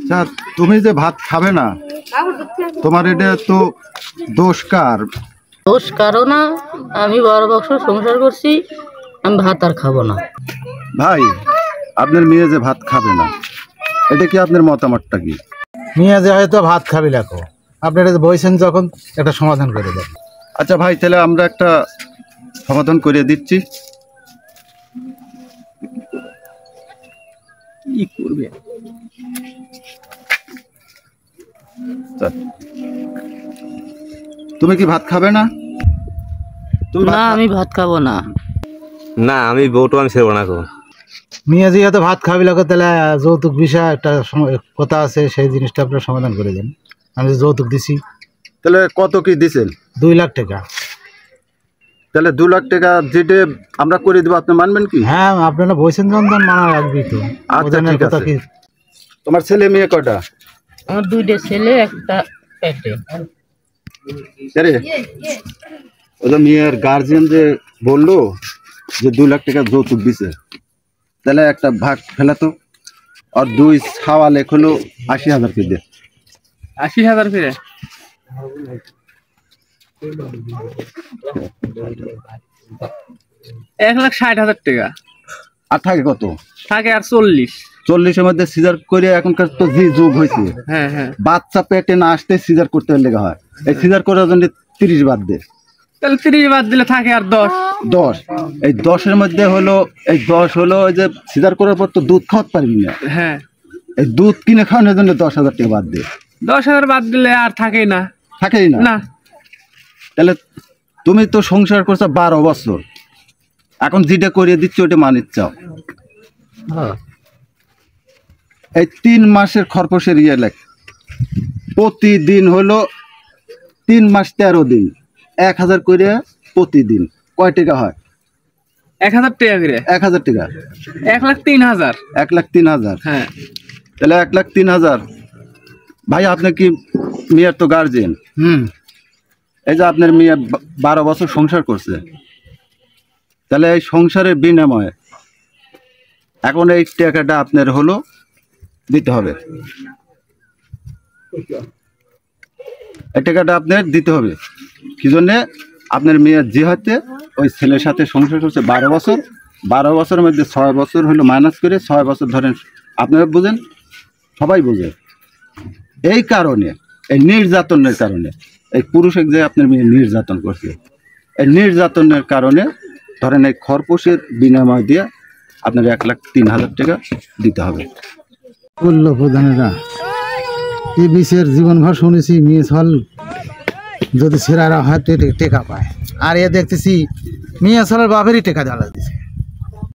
আচ্ছা, তুমি যে ভাত খাবে না, তোমার এটা তো দোষ কার? দোষ কারো না, আমি বড় বছর সংসার করছি, আমি ভাত আর খাবো না। ভাই, আপনার মেয়ে যে ভাত খাবে না, এটা কি আপনার মতামতটা কি? মেয়ে যে হয়তো ভাত খাবি লাগো, আপনারা বলছেন যখন একটা সমাধান করে দেন। আচ্ছা ভাই, তাহলে আমরা একটা সমাধান করে দিচ্ছি। কি করবে? তুমি কি ভাত খাবে না? না, আমি ভাত খাবো না। না, আমি বউটো আমি ছেড়ে না। মেয়ে যে হয়তো ভাত খাবি লাগো, তাহলে যৌতুক বিষয় একটা কথা আছে, সেই জিনিসটা আপনারা সমাধান করে দেন। আমি যে যৌতুক দিছি, তাহলে কত কি দিছেন? 2 লাখ টাকা। তাহলে 2 লাখ টাকা যেটা আমরা করে দেবো, আপনি মানবেন কি? হ্যাঁ, আপনারা বলছেন যখন মানা লাগবে তো। আচ্ছা, ঠিক আছে। তোমার ছেলে মেয়ে কয়টা? আমার 2টা ছেলে, একটা পেটে। ওই যে মেয়ের গার্জিয়ান যে বললো যে 2 লাখ টাকা যৌতুক দিছে, তাহলে একটা ভাগ ফেলাতো। আর 2 খাওয়া লেখ হলো 80,000 ফিরে। 80,000 ফিরে? 1,60,000 টাকা। আর থাকে কত? থাকে আর 40-40-এর মধ্যে সিজার করে এখনকার তো যে যুগ হয়েছে, হ্যাঁ হ্যাঁ, বাচ্চা পেটে না আসতে সিজার করতে লেগে হয়। এই সিজার করার জন্য 30 বাদ দে। তাহলে 30 বাদ দিলে থাকে আর 10। এই 10-এর মধ্যে হলো, এই 10 হলো ওই যে সিজার করার পর তো দুধ খাওয়াতে পারবি না। হ্যাঁ, এই দুধ কিনে খাওয়ানোর জন্য 10,000 টাকা বাদ দে। 10,000 বাদ দিলে আর থাকেই না। থাকেই না। না, তাহলে তুমি তো সংসার করছো 12 বছর, এখন যেটা করিয়ে দিচ্ছ ওটা মানিয়ে চাও। এই 3 মাসের খরপোশের ইয়ে লেখ, প্রতিদিন হলো 3 মাস 13 দিন 1,000 করে প্রতিদিন। কয় টাকা হয়? 1,000 টাকা করে। 1,000 টাকা 1,03,000। 1,03,000। হ্যাঁ, তাহলে 1,03,000। ভাই, আপনি কি মেয়ের তো গার্জেন? এই যে আপনার মেয়ে 12 বছর সংসার করছে, তাহলে এই সংসারের বিনিময়ে এখন এই টাকাটা আপনার হলো দিতে হবে। এই টাকাটা আপনার দিতে হবে কি জন্যে? আপনার মেয়ে যে হাতে ওই ছেলের সাথে সংসার করছে 12 বছর, 12 বছরের মধ্যে 6 বছর হলো মাইনাস করে 6 বছর ধরেন, আপনারা বুঝেন, সবাই বুঝে। এই কারণে, এই নির্যাতনের কারণে, এই পুরুষের যে আপনার মেয়ে নির্যাতন করছে, এই নির্যাতনের কারণে ধরেন এই খরপোশের বিনিময় দিয়ে আপনার 1,03,000 টাকা দিতে হবে। বললো প্রধানেরা, এই বিষয়ের জীবনভর শুনেছি মেয়ে ছল যদি ছেলেরা হয় টেকা পায়, আর এ দেখতেছি মেয়ে ছলের বাপেরই টেকা দেওয়া দিচ্ছে।